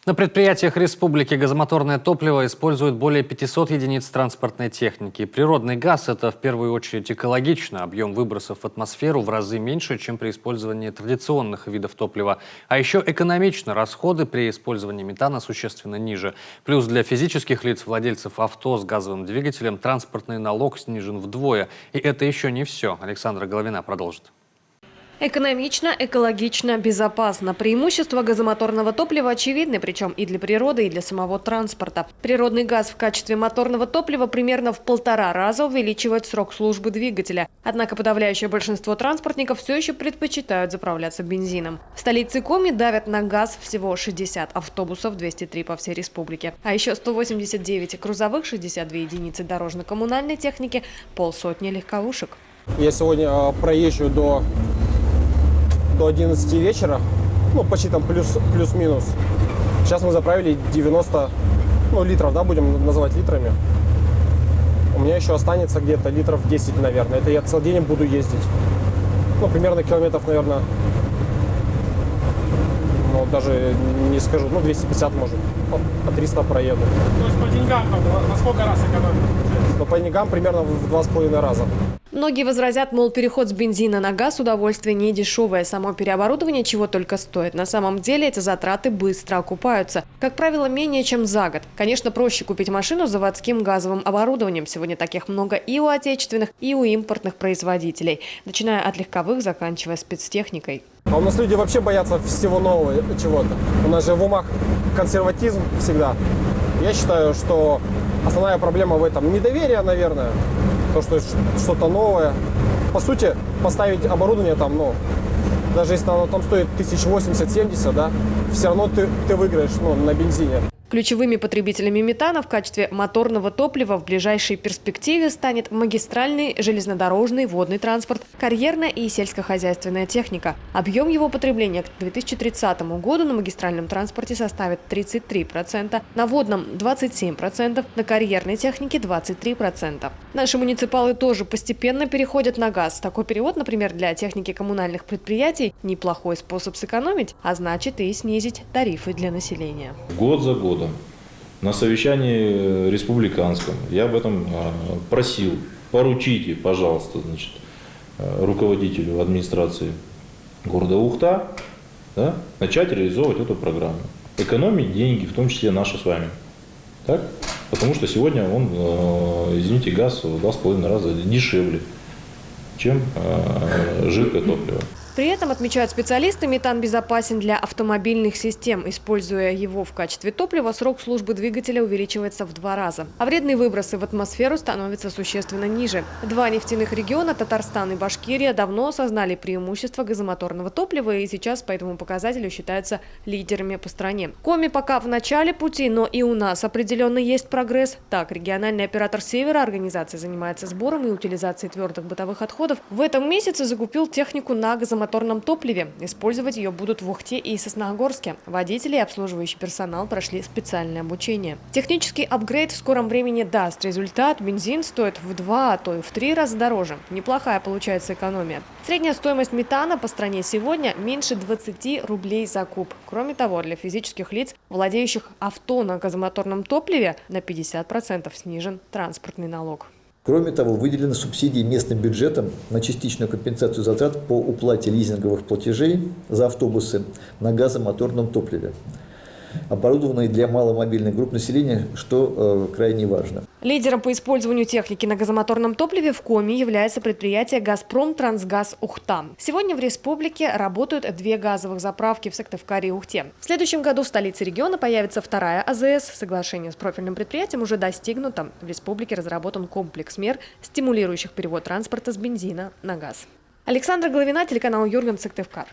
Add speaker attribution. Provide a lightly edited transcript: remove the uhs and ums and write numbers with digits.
Speaker 1: На предприятиях республики газомоторное топливо используют более 500 единиц транспортной техники. Природный газ – это в первую очередь экологично. Объем выбросов в атмосферу в разы меньше, чем при использовании традиционных видов топлива. А еще экономично. Расходы при использовании метана существенно ниже. Плюс для физических лиц, владельцев авто с газовым двигателем, транспортный налог снижен вдвое. И это еще не все. Александра Головина продолжит.
Speaker 2: Экономично, экологично, безопасно. Преимущества газомоторного топлива очевидны, причем и для природы, и для самого транспорта. Природный газ в качестве моторного топлива примерно в 1,5 раза увеличивает срок службы двигателя. Однако подавляющее большинство транспортников все еще предпочитают заправляться бензином. В столице Коми давят на газ всего 60 автобусов, 203 по всей республике. А еще 189 грузовых, 62 единицы дорожно-коммунальной техники, полсотни легковушек.
Speaker 3: Я сегодня проезжу до 11 вечера, ну почти там плюс-минус. Сейчас мы заправили 90 литров, да, будем называть литрами. У меня еще останется где-то литров 10, наверное. Это я целый день буду ездить. Ну, примерно километров, наверное, даже не скажу, 250 может, по 300 проеду.
Speaker 4: То есть по деньгам на сколько раз экономить?
Speaker 3: Но по деньгам примерно в 2,5 раза.
Speaker 2: Многие возразят, мол, переход с бензина на газ – удовольствие не дешевое. Само переоборудование чего только стоит. На самом деле эти затраты быстро окупаются. Как правило, менее чем за год. Конечно, проще купить машину с заводским газовым оборудованием. Сегодня таких много и у отечественных, и у импортных производителей. Начиная от легковых, заканчивая спецтехникой.
Speaker 3: А у нас люди вообще боятся всего нового чего-то. У нас же в умах консерватизм всегда. Я считаю, что основная проблема в этом недоверие, наверное. То, что что-то новое. По сути, поставить оборудование там, даже если оно там стоит 1080-70, да, все равно ты выиграешь, на бензине.
Speaker 2: Ключевыми потребителями метана в качестве моторного топлива в ближайшей перспективе станет магистральный, железнодорожный, водный транспорт, карьерная и сельскохозяйственная техника. Объем его потребления к 2030 году на магистральном транспорте составит 33%, на водном – 27%, на карьерной технике – 23%. Наши муниципалы тоже постепенно переходят на газ. Такой перевод, например, для техники коммунальных предприятий – неплохой способ сэкономить, а значит и снизить тарифы для населения.
Speaker 5: Год за годом. На совещании республиканском я об этом просил. Поручите, пожалуйста, руководителю администрации города Ухта, да, начать реализовывать эту программу. Экономить деньги, в том числе наши с вами. Так? Потому что сегодня он, извините, газ в 2,5 раза дешевле, чем жидкое топливо.
Speaker 2: При этом, отмечают специалисты, метан безопасен для автомобильных систем. Используя его в качестве топлива, срок службы двигателя увеличивается в 2 раза. А вредные выбросы в атмосферу становятся существенно ниже. 2 нефтяных региона, Татарстан и Башкирия, давно осознали преимущество газомоторного топлива и сейчас по этому показателю считаются лидерами по стране. Коми пока в начале пути, но и у нас определенно есть прогресс. Так, региональный оператор Севера, организация занимается сбором и утилизацией твердых бытовых отходов, в этом месяце закупил технику на газомоторном топливе. Использовать ее будут в Ухте и Сосногорске. Водители и обслуживающий персонал прошли специальное обучение. Технический апгрейд в скором времени даст результат. Бензин стоит в 2, а то и в 3 раза дороже. Неплохая получается экономия. Средняя стоимость метана по стране сегодня меньше 20 рублей за куб. Кроме того, для физических лиц, владеющих авто на газомоторном топливе, на 50% снижен транспортный налог.
Speaker 6: Кроме того, выделены субсидии местным бюджетам на частичную компенсацию затрат по уплате лизинговых платежей за автобусы на газомоторном топливе, оборудованные для маломобильных групп населения, что крайне важно.
Speaker 2: Лидером по использованию техники на газомоторном топливе в Коми является предприятие «Газпром Трансгаз Ухта». Сегодня в республике работают 2 газовых заправки в Сыктывкаре и Ухте. В следующем году в столице региона появится 2-я АЗС. Соглашение с профильным предприятием уже достигнуто. В республике разработан комплекс мер, стимулирующих перевод транспорта с бензина на газ. Александра Головина, телеканал Юрган, Сыктывкар.